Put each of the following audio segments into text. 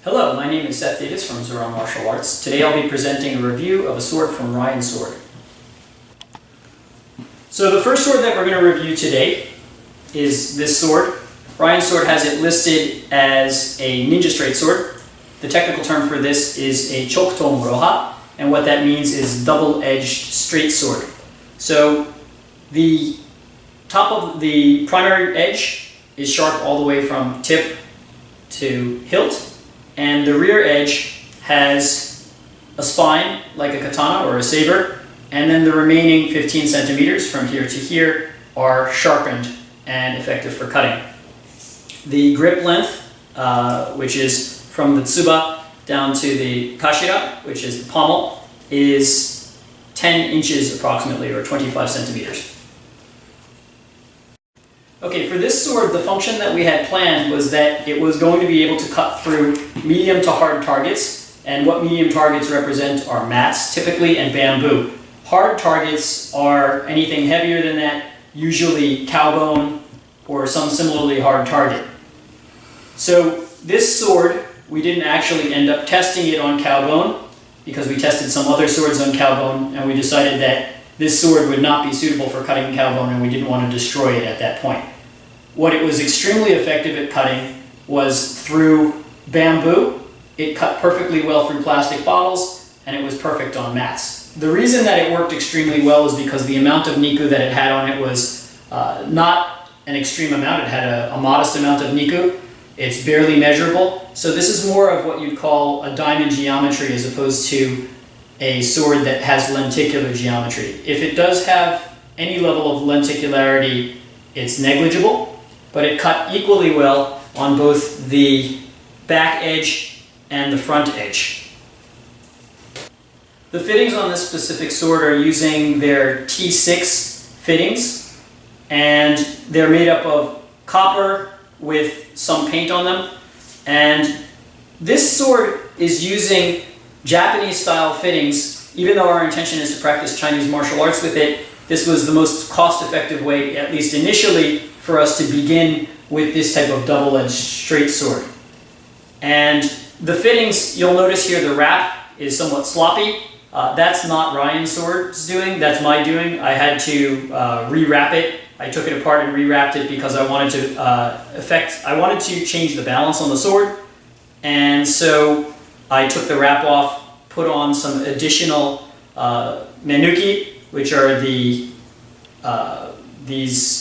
Hello, my name is Seth Davis from Ziran Martial Arts. Today I'll be presenting a review of a sword from Ryan Sword. So the first sword that we're going to review today is this sword. Ryan Sword has it listed as a ninja straight sword. The technical term for this is a Chokuto Moroha, and what that means is double-edged straight sword. So the top of the primary edge is sharp all the way from tip to hilt, and the rear edge has a spine like a katana or a saber, and then the remaining 15 centimeters from here to here are sharpened and effective for cutting. The grip length, which is from the tsuba down to the kashira, which is the pommel, is 10 inches approximately, or 25 centimeters. Okay, for this sword, the function that we had planned was that it was going to be able to cut through medium to hard targets, and what medium targets represent are mats, typically, and bamboo. Hard targets are anything heavier than that, usually cowbone or some similarly hard target. So this sword, we didn't actually end up testing it on cowbone because we tested some other swords on cowbone, and we decided that this sword would not be suitable for cutting cowbone, and we didn't want to destroy it at that point. What it was extremely effective at cutting was through bamboo. It cut perfectly well through plastic bottles, and it was perfect on mats. The reason that it worked extremely well is because the amount of niku that it had on it was not an extreme amount. It had a modest amount of niku. It's barely measurable. So this is more of what you'd call a diamond geometry as opposed to a sword that has lenticular geometry. If it does have any level of lenticularity, it's negligible, but it cut equally well on both the back edge and the front edge. The fittings on this specific sword are using their T6 fittings, and they're made up of copper with some paint on them. And this sword is using Japanese style fittings. Even though our intention is to practice Chinese martial arts with it, this was the most cost-effective way, at least initially, for us to begin with this type of double-edged straight sword. And the fittings, you'll notice here the wrap is somewhat sloppy. That's not Ryan Sword's doing, that's my doing. I had to rewrap it. I took it apart and rewrapped it because I wanted to change the balance on the sword. And so I took the wrap off, put on some additional menuki, which are these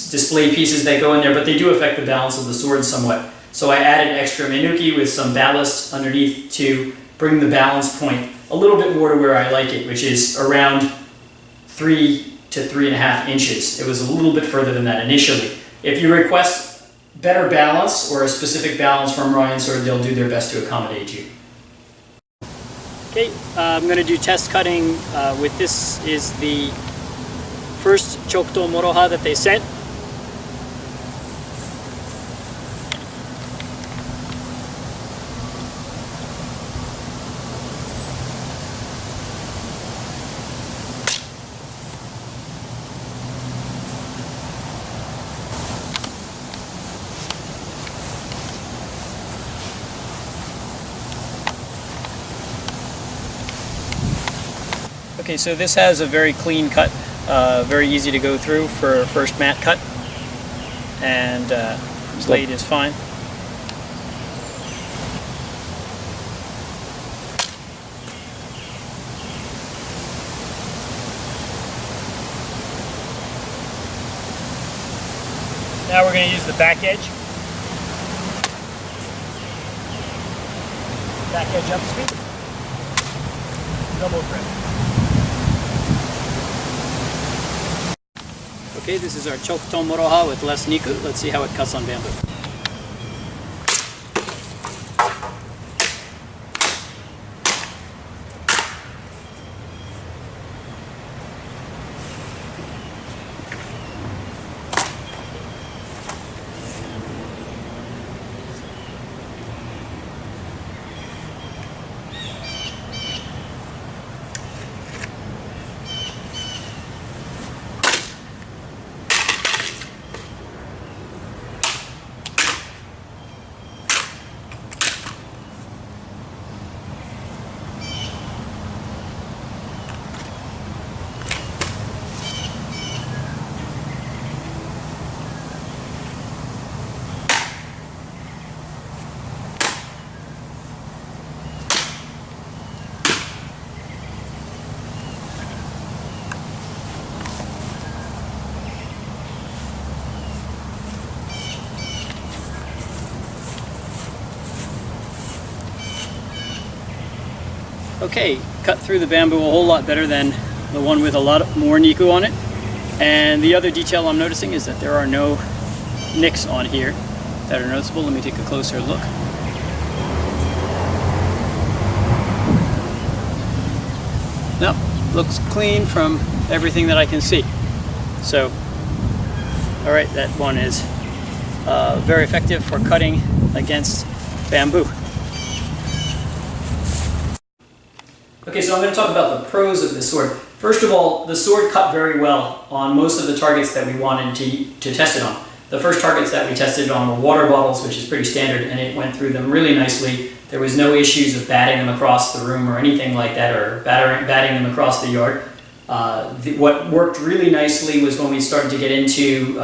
display pieces that go in there, but they do affect the balance of the sword somewhat. So I added extra menuki with some ballast underneath to bring the balance point a little bit more to where I like it, which is around 3 to 3.5 inches. It was a little bit further than that initially. If you request better balance or a specific balance from Ryan Sword, they'll do their best to accommodate you. Okay, I'm going to do test cutting with this. Is the first Chokuto Moroha that they sent. Okay, so this has a very clean cut, very easy to go through for a first mat cut, and blade is fine. Now we're going to use the back edge. Back edge up speed. Double grip. Okay, this is our Chokuto Moroha with less niku. Let's see how it cuts on bamboo. Okay, cut through the bamboo a whole lot better than the one with a lot more niku on it. And the other detail I'm noticing is that there are no nicks on here that are noticeable. Let me take a closer look. No, looks clean from everything that I can see. So, all right, that one is very effective for cutting against bamboo. Okay, so I'm going to talk about the pros of this sword. First of all, the sword cut very well on most of the targets that we wanted to test it on. The first targets that we tested on were water bottles, which is pretty standard, and it went through them really nicely. There was no issues of batting them across the room or anything like that, or batting them across the yard. What worked really nicely was when we started to get into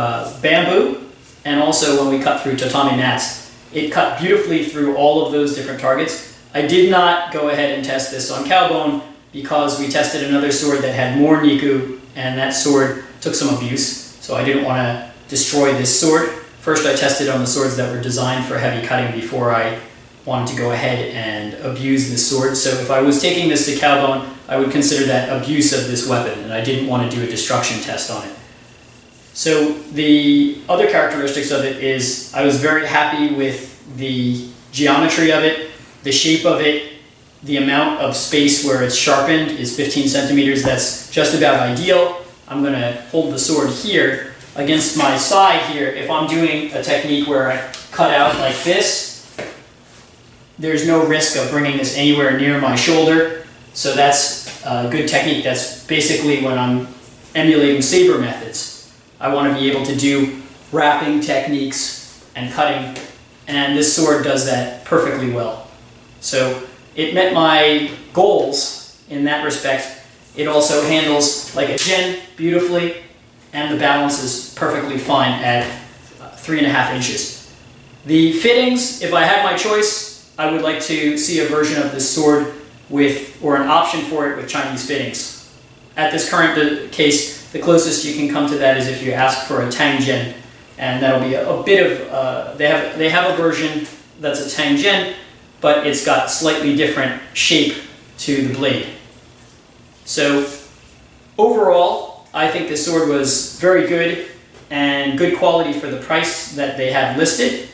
bamboo, and also when we cut through tatami mats. It cut beautifully through all of those different targets. I did not go ahead and test this on cowbone because we tested another sword that had more niku, and that sword took some abuse, so I didn't want to destroy this sword. First I tested on the swords that were designed for heavy cutting before I wanted to go ahead and abuse this sword. So if I was taking this to cowbone, I would consider that abuse of this weapon, and I didn't want to do a destruction test on it. So the other characteristics of it is I was very happy with the geometry of it, the shape of it. The amount of space where it's sharpened is 15 centimeters. That's just about ideal. I'm going to hold the sword here against my side here. If I'm doing a technique where I cut out like this, there's no risk of bringing this anywhere near my shoulder. So that's a good technique. That's basically when I'm emulating saber methods. I want to be able to do wrapping techniques and cutting, and this sword does that perfectly well. So it met my goals in that respect. It also handles like a jian beautifully, and the balance is perfectly fine at 3.5 inches. The fittings, if I had my choice, I would like to see a version of this sword with, or an option for it with Chinese fittings. At this current case, the closest you can come to that is if you ask for a tang jian, and that'll be a bit of, they have a version that's a tang jian, but it's got slightly different shape to the blade. So overall, I think this sword was very good and good quality for the price that they had listed,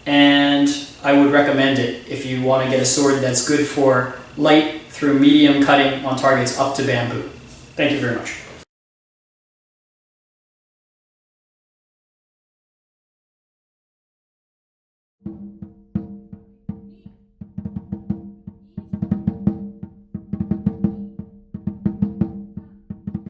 and I would recommend it if you want to get a sword that's good for light through medium cutting on targets up to bamboo. Thank you very much.